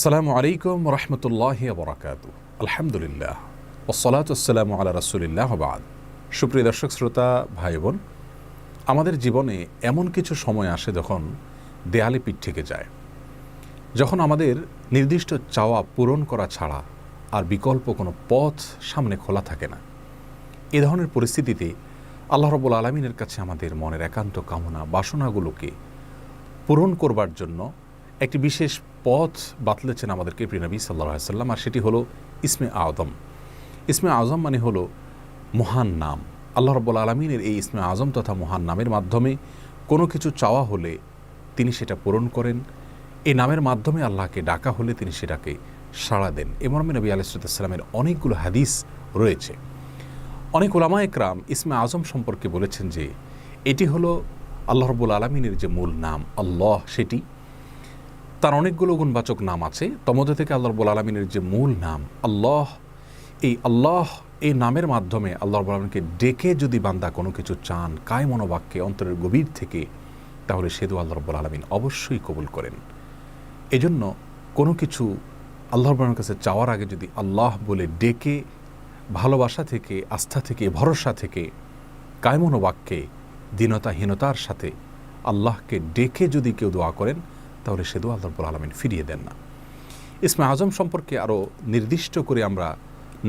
আসসালামু আলাইকুম রহমতুল্লাহি ওয়াবারাকাতুহু। আলহামদুলিল্লাহ ওয়াসসালাতু ওয়াসসালামু আলা রাসূলিল্লাহ ওয়া বা'দ। সুপ্রিয় দর্শক শ্রোতা ভাই বোন, আমাদের জীবনে এমন কিছু সময় আসে যখন দেয়ালে পিঠ থেকে যায়, যখন আমাদের নির্দিষ্ট চাওয়া পূরণ করা ছাড়া আর বিকল্প কোনো পথ সামনে খোলা থাকে না। এ ধরনের পরিস্থিতিতে আল্লাহ রাব্বুল আলামিনের কাছে আমাদের মনের একান্ত কামনা বাসনাগুলোকে পূরণ করবার জন্য একটি বিশেষ পথ বাতলেছেন আমাদেরকে প্রিয় নবী সাল্লাল্লাহু আলাইহি ওয়াসাল্লাম, আর সেটি হলো ইসমে আযম। ইসমে আযম মানে হলো মহান নাম। আল্লাহ রাব্বুল আলামিনের এই ইসমে আযম তথা মহান নামের মাধ্যমে কোনো কিছু চাওয়া হলে তিনি সেটা পূরণ করেন। এই নামের মাধ্যমে আল্লাহকে ডাকা হলে তিনি সেটাকে সাড়া দেন। এ মর্মে নবী আলাইহিস সালামের অনেকগুলো হাদিস রয়েছে। অনেক উলামা একরাম ইসমে আযম সম্পর্কে বলেছেন যে এটি হলো আল্লাহ রাব্বুল আলামিনের যে মূল নাম আল্লাহ, সেটি তার অনেকগুলো গুণবাচক নাম আছে। তমধ্যে থেকে আল্লাহ রাব্বুল আলামিনের যে মূল নাম আল্লাহ, এই নামের মাধ্যমে আল্লাহ রাব্বুল আলামিনকে ডেকে যদি বান্দা কোনো কিছু চান কায় মনোবাক্যে অন্তরের গভীর থেকে, তাহলে সে দোয়া আল্লাহ রাব্বুল আলামিন অবশ্যই কবুল করেন। এজন্য কোনো কিছু আল্লাহ রাব্বুল আলামিনের কাছে চাওয়ার আগে যদি আল্লাহ বলে ডেকে ভালোবাসা থেকে, আস্থা থেকে, ভরসা থেকে, কায় মনোবাক্যে দীনতাহীনতার সাথে আল্লাহকে ডেকে যদি কেউ দোয়া করেন, তাহলে সে দোয়া আল্লাহ রাব্বুল আলামিন ফিরিয়ে দেন না। ইসমে আযম সম্পর্কে আরও নির্দিষ্ট করে আমরা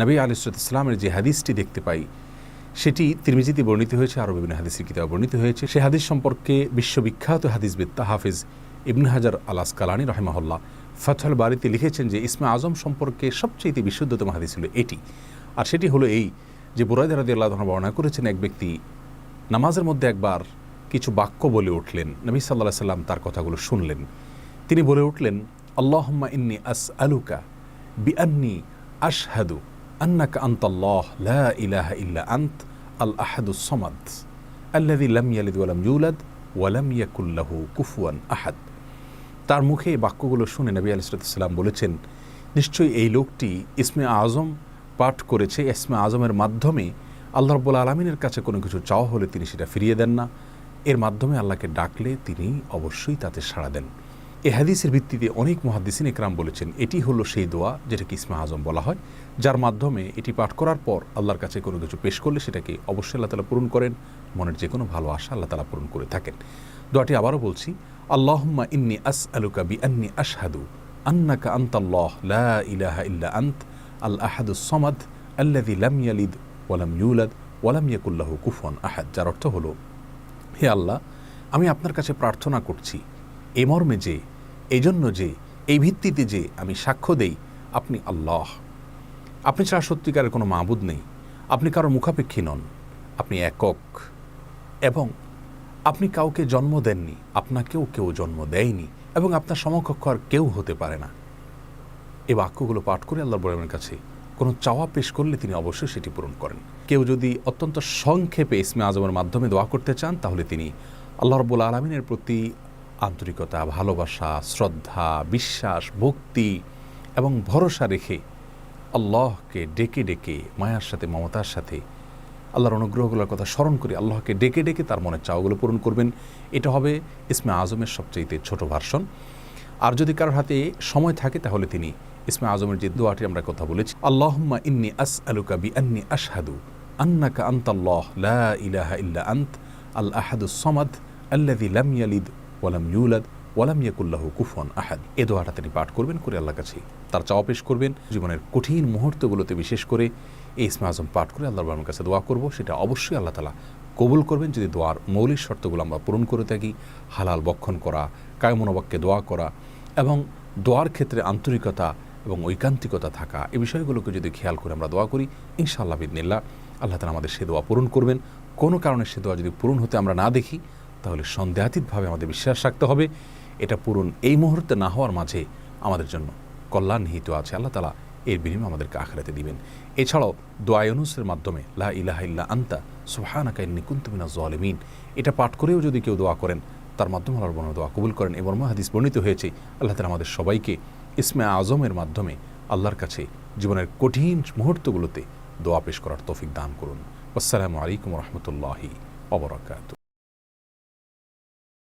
নবী আলাইহিস সালামের যে হাদিসটি দেখতে পাই, সেটি তিরমিজিতে বর্ণিত হয়েছে, আরও বিভিন্ন হাদিসের কিতাবে বর্ণিত হয়েছে। সে হাদিস সম্পর্কে বিশ্ববিখ্যাত হাদিসবিদ হাফিজ ইবনে হাজার আল আসকালানী রাহিমাহুল্লাহ ফাতহুল বারীতে লিখেছেন যে ইসমে আযম সম্পর্কে সবচেয়ে বিশুদ্ধতম হাদিস হলো এটি। আর সেটি হলো এই যে বুরায়দা রাদিয়াল্লাহু আনহু বর্ণনা করেছেন, এক ব্যক্তি নামাজের মধ্যে একবার কিছু বাক্য বলে উঠলেন। নবী সাল্লাল্লাহু আলাইহি সাল্লাম তার কথাগুলো শুনলেন। তিনি বলে উঠলেন, আল্লাহুম্মা ইন্নী আসআলুকা বিআন্নী আশহাদু আন্নাকা আনতাল্লাহ লা ইলাহা ইল্লা আনত আল আহাদুস সামাদ আল্লাযী লাম ইয়ালিদ ওয়া লাম ইউলাদ ওয়া লাম ইয়াকুল লাহু কুফুয়ান আহাদ। তার মুখে এই বাক্যগুলো শুনে নবী আলাইহিস সালাম বলেছেন, নিশ্চয়ই এই লোকটি ইসমে আযম পাঠ করেছে। ইসমে আযমের মাধ্যমে আল্লাহ রাব্বুল আলামিনের কাছে কোনো কিছু চাওয়া হলে তিনি সেটা ফিরিয়ে দেন না। এর মাধ্যমে আল্লাহকে ডাকলে তিনি অবশ্যই তাতে সাড়া দেন। এই হাদিসের ভিত্তিতে অনেক মুহাদ্দিসিন ইকরাম বলেছেন এটি হলো সেই দোয়া যেটাকে ইসমে আযম বলা হয়, যার মাধ্যমে এটি পাঠ করার পর আল্লাহর কাছে কোনো কিছু পেশ করলে সেটাকে অবশ্যই আল্লাহ তাআলা পূরণ করেন। মনের যে কোনো ভালো আশা আল্লাহ তাআলা পূরণ করে থাকেন। দোয়াটি আবারও বলছি, আল্লাহুম্মা ইন্নী আসআলুকা বিআন্নী আশহাদু আন্নাকা আনতাল্লাহ লা ইলাহা ইল্লা আনত আল আহাদুস সামাদ আল্লাযী লাম ইয়ালিদ ওয়া লাম ইউলাদ ওয়া লাম ইয়াকুল লাহু কুফুয়ান আহাদ। যার অর্থ হলো, হে আল্লাহ, আমি আপনার কাছে প্রার্থনা করছি এ মর্মে যে, এই জন্য যে, এই ভিত্তিতে যে আমি সাক্ষ্য দেই আপনি আল্লাহ, আপনি ছাড়া সত্যিকারের কোনো মাবুদ নেই, আপনি কারোর মুখাপেক্ষী নন, আপনি একক, এবং আপনি কাউকে জন্ম দেননি, আপনাকেও কেউ জন্ম দেয়নি, এবং আপনার সমকক্ষ আর কেউ হতে পারে না। এই বাক্যগুলো পাঠ করে আল্লাহ রাব্বুল আলামিনের কাছে কোনো চাওয়া পেশ করলে তিনি অবশ্যই সেটি পূরণ করেন। কেউ যদি অত্যন্ত সংক্ষেপে ইসমে আযমের মাধ্যমে দোয়া করতে চান, তাহলে তিনি আল্লাহ রাব্বুল আলামিনের প্রতি আন্তরিকতা, ভালোবাসা, শ্রদ্ধা, বিশ্বাস, ভক্তি এবং ভরসা রেখে আল্লাহকে ডেকে ডেকে মায়ার সাথে, মমতার সাথে আল্লাহর অনুগ্রহগুলোর কথা স্মরণ করে আল্লাহকে ডেকে ডেকে তার মনের চাওয়াগুলো পূরণ করবেন। এটা হবে ইসমে আযমের সবচেয়ে ছোট ভার্সন। আর যদি কারোর হাতে সময় থাকে, তাহলে তিনি ইসমে আযমের যে দোয়াটি আমরা কথা বলেছি, আল্লাহুম্মা ইন্নী আসআলুকা বিআন্নী আশহাদু আন্নাকা আনতাল্লাহ লা ইলাহা ইল্লা আনত আল আহাদুস সামাদ আল্লাযী লাম ইয়ালিদ ওয়া লাম ইউলাদ ওয়া লাম ইয়াকুল লাহু কুফুয়ান আহাদ। এই দোয়াটা তিনি পাঠ করবেন, করে আল্লাহর কাছে তার চাওয়া পেশ করবেন। জীবনের কঠিন মুহূর্তগুলোতে বিশেষ করে এই ইসমে আযম পাঠ করে আল্লাহর রাব্বুল কাছে দোয়া করব, সেটা অবশ্যই আল্লাহ তাআলা কবুল করবেন যদি দোয়ার মৌলিক শর্তগুলো আমরা পূরণ করে থাকি। হালাল বক্ষণ করা, কায় মনোবাক্যে দোয়া করা এবং দোয়ার ক্ষেত্রে আন্তরিকতা এবং ঐকান্তিকতা থাকা, এই বিষয়গুলোকে যদি খেয়াল করে আমরা দোয়া করি, ইনশাআল্লাহ বিইذনিল্লাহ আল্লাহ তাআলা আমাদের সে দোয়া পূরণ করবেন। কোনো কারণে সে দোয়া যদি পূরণ হতে আমরা না দেখি, তাহলে সন্দেহাতীতভাবে আমাদের বিশ্বাস রাখতে হবে এটা পূরণ এই মুহূর্তে না হওয়ার মাঝে আমাদের জন্য কল্যাণ নিহিত আছে। আল্লাহ তাআলা এর বিনিময়ে আমাদেরকে আখিরাতে দিবেন। এছাড়াও দোয়া ইউনুসের মাধ্যমে লা ইলাহা ইল্লা আনতা সুবহানাকা ইন্নী কুনতু মিনাজ জালিমিন, এটা পাঠ করেও যদি কেউ দোয়া করেন, তার মাধ্যমে আল্লাহর বর্ণনা দোয়া কবুল করেন। এবং হাদিস বর্ণিত হয়েছে, আল্লাহ তাআলা আমাদের সবাইকে ইসমে আযমের মাধ্যমে আল্লাহর কাছে জীবনের কঠিন মুহূর্তগুলোতে দোয়া পেশ করার তৌফিক দান করুন। আসসালামু আলাইকুম ওয়া রাহমাতুল্লাহি ওয়া বারাকাতুহু।